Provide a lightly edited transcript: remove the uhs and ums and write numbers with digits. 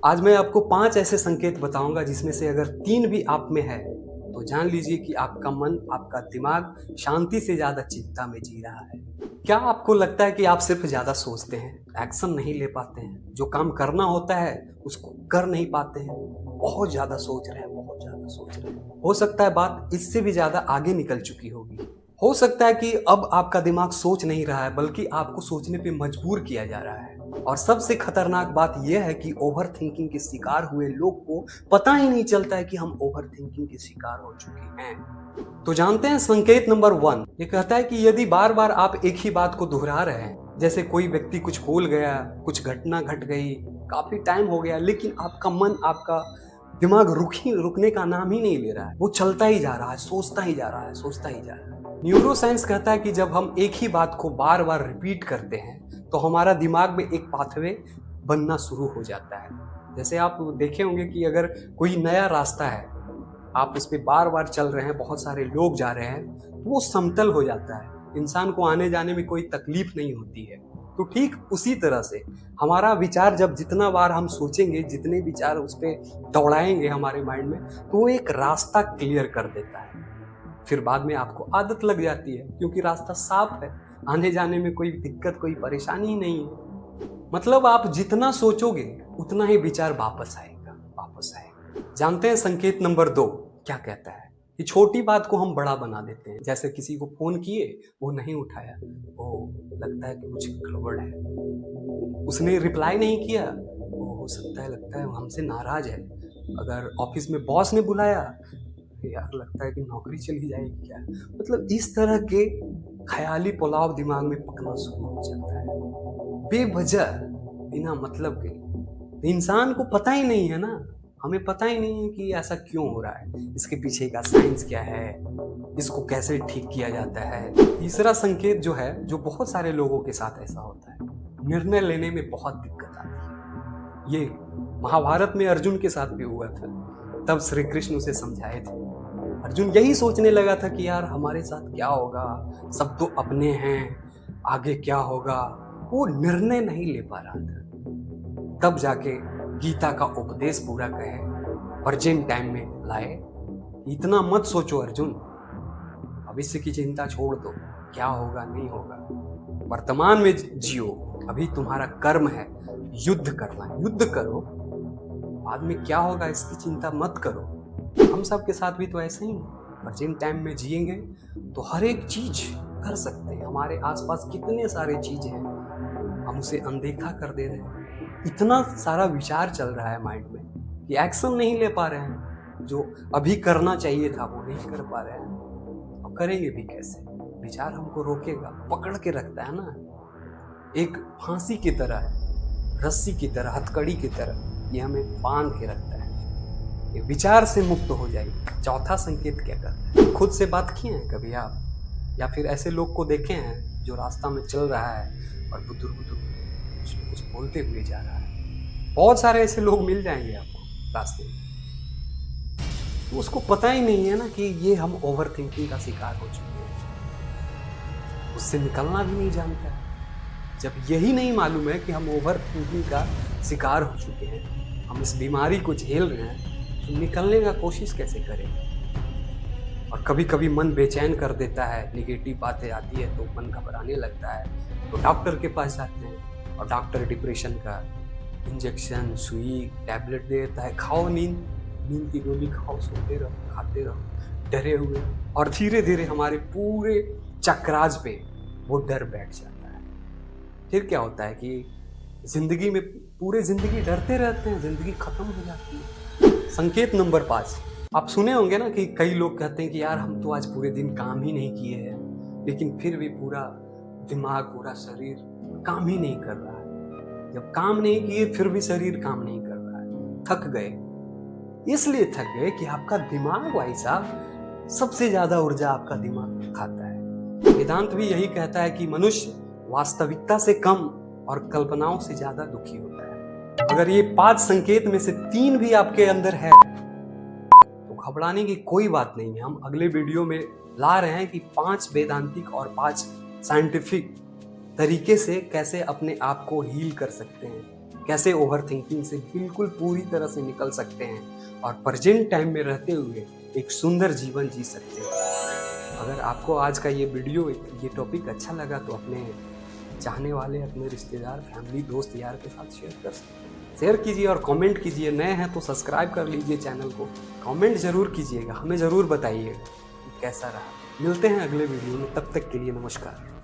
आज मैं आपको 5 ऐसे संकेत बताऊंगा जिसमें से अगर 3 भी आप में है तो जान लीजिए कि आपका मन, आपका दिमाग शांति से ज्यादा चिंता में जी रहा है। क्या आपको लगता है कि आप सिर्फ ज्यादा सोचते हैं, एक्शन नहीं ले पाते हैं, जो काम करना होता है उसको कर नहीं पाते हैं, बहुत ज्यादा सोच रहे हैं, बहुत ज्यादा सोच रहे हैं। हो सकता है बात इससे भी ज्यादा आगे निकल चुकी होगी। हो सकता है कि अब आपका दिमाग सोच नहीं रहा है बल्कि आपको सोचने पे मजबूर किया जा रहा है। और सबसे खतरनाक बात यह है कि ओवर थिंकिंग के शिकार हुए लोग को पता ही नहीं चलता है कि हम ओवर थिंकिंग के शिकार हो चुके हैं। तो जानते हैं संकेत नंबर 1, ये कहता है कि यदि बार बार आप एक ही बात को दोहरा रहे हैं, जैसे कोई व्यक्ति कुछ बोल गया, कुछ घटना घट गई, काफी टाइम हो गया, लेकिन आपका मन, आपका दिमाग रुकने का नाम ही नहीं ले रहा है, वो चलता ही जा रहा है, सोचता ही जा रहा है, सोचता ही जा रहा है। न्यूरो साइंस कहता है कि जब हम एक ही बात को बार बार रिपीट करते हैं तो हमारा दिमाग में एक पाथवे बनना शुरू हो जाता है। जैसे आप देखे होंगे कि अगर कोई नया रास्ता है, आप उस पर बार बार चल रहे हैं, बहुत सारे लोग जा रहे हैं, तो वो समतल हो जाता है, इंसान को आने जाने में कोई तकलीफ नहीं होती है। तो ठीक उसी तरह से हमारा विचार जब जितना बार हम सोचेंगे, जितने विचार उस पर दौड़ाएंगे हमारे माइंड में, तो वो एक रास्ता क्लियर कर देता है। फिर बाद में आपको आदत लग जाती है क्योंकि रास्ता साफ है, आने जाने में कोई दिक्कत, कोई परेशानी ही नहीं है। मतलब आप जितना सोचोगे उतना ही विचार वापस आएगा, वापस आएगा। जानते हैं संकेत नंबर 2 क्या कहता है? कि छोटी बात को हम बड़ा बना देते हैं। जैसे किसी को फोन किए, वो नहीं उठाया, वो लगता है कि कुछ गड़बड़ है। उसने रिप्लाई नहीं किया, वो हो सकता है, लगता है वो हमसे नाराज है। अगर ऑफिस में बॉस ने बुलाया, यार लगता है कि नौकरी चली जाएगी क्या। मतलब इस तरह के ख्याली पुलाव दिमाग में पकना शुरू हो जाता है, बेवजह, बिना मतलब के। इंसान को पता ही नहीं है ना, हमें पता ही नहीं है कि ऐसा क्यों हो रहा है, इसके पीछे का साइंस क्या है, इसको कैसे ठीक किया जाता है। तीसरा संकेत जो है, जो बहुत सारे लोगों के साथ ऐसा होता है, निर्णय लेने में बहुत दिक्कत आती है। ये महाभारत में अर्जुन के साथ भी हुआ था। तब श्री कृष्ण उसे समझाए थे। अर्जुन यही सोचने लगा था कि यार हमारे साथ क्या होगा, सब तो अपने हैं, आगे क्या होगा। वो निर्णय नहीं ले पा रहा था। तब जाके गीता का उपदेश पूरा कहे, प्रेजेंट टाइम में लाए। इतना मत सोचो अर्जुन, भविष्य की चिंता छोड़ दो, क्या होगा नहीं होगा, वर्तमान में जियो। अभी तुम्हारा कर्म है युद्ध करना, युद्ध करो, बाद में क्या होगा इसकी चिंता मत करो। हम सब के साथ भी तो ऐसे ही है, प्रेजेंट टाइम में जिएंगे तो हर एक चीज कर सकते हैं। हमारे आसपास कितने सारे चीज हैं, हम उसे अनदेखा कर दे रहे हैं। इतना सारा विचार चल रहा है माइंड में कि एक्शन नहीं ले पा रहे हैं, जो अभी करना चाहिए था वो नहीं कर पा रहे हैं। अब करेंगे भी कैसे? विचार हमको रोकेगा, पकड़ के रखता है ना, एक फांसी की तरह है, रस्सी की तरह, हथकड़ी की तरह, ये हमें बांध के रखता है। ये विचार से मुक्त हो जाएगी। चौथा संकेत क्या करता है? खुद से बात किए हैं कभी आप, या फिर ऐसे लोग को देखे हैं जो रास्ता में चल रहा है और बुदुर बुदुर कुछ बोलते हुए जा रहा है? बहुत सारे ऐसे लोग मिल जाएंगे आपको रास्ते में। तो उसको पता ही नहीं है ना कि ये हम ओवर थिंकिंग का शिकार हो चुके हैं, उससे निकलना भी नहीं जानता है। जब यही नहीं मालूम है कि हम ओवर थिंकिंग का शिकार हो चुके हैं, हम इस बीमारी को झेल रहे हैं, तो निकलने का कोशिश कैसे करें? और कभी कभी मन बेचैन कर देता है, नेगेटिव बातें आती है तो मन घबराने लगता है, तो डॉक्टर के पास जाते हैं और डॉक्टर डिप्रेशन का इंजेक्शन, सुई, टैबलेट दे देता है, खाओ नींद की गोली खाओ, सोते रहो, खाते रहो डरे हुए। और धीरे धीरे हमारे पूरे चक्राज पे वो डर बैठ जाता है। फिर क्या होता है कि जिंदगी में पूरे जिंदगी डरते रहते हैं, जिंदगी खत्म हो जाती है। संकेत नंबर 5, आप सुने होंगे ना कि कई लोग कहते हैं कि यार हम तो आज पूरे दिन काम ही नहीं किए हैं, लेकिन फिर भी पूरा दिमाग, पूरा शरीर काम ही नहीं कर रहा है। जब काम नहीं किए फिर भी शरीर काम नहीं कर रहा है, थक गए। इसलिए थक गए कि आपका दिमाग, भाई साहब, सबसे ज्यादा ऊर्जा आपका दिमाग खाता है। वेदांत भी यही कहता है कि मनुष्य वास्तविकता से कम और कल्पनाओं से ज्यादा दुखी होता है। अगर ये 5 संकेत में से 3 भी आपके अंदर है तो घबराने की कोई बात नहीं है। हम अगले वीडियो में ला रहे हैं कि 5 वेदांतिक और 5 साइंटिफिक तरीके से कैसे अपने आप को हील कर सकते हैं, कैसे ओवर थिंकिंग से बिल्कुल पूरी तरह से निकल सकते हैं और प्रेजेंट टाइम में रहते हुए एक सुंदर जीवन जी सकते हैं। अगर आपको आज का ये वीडियो, ये टॉपिक अच्छा लगा तो अपने चाहने वाले, अपने रिश्तेदार, फैमिली, दोस्त, यार के साथ शेयर कर सकते हैं। शेयर कीजिए और कमेंट कीजिए। नए हैं तो सब्सक्राइब कर लीजिए चैनल को। कमेंट ज़रूर कीजिएगा, हमें ज़रूर बताइएगा कि कैसा रहा। मिलते हैं अगले वीडियो में, तब तक के लिए नमस्कार।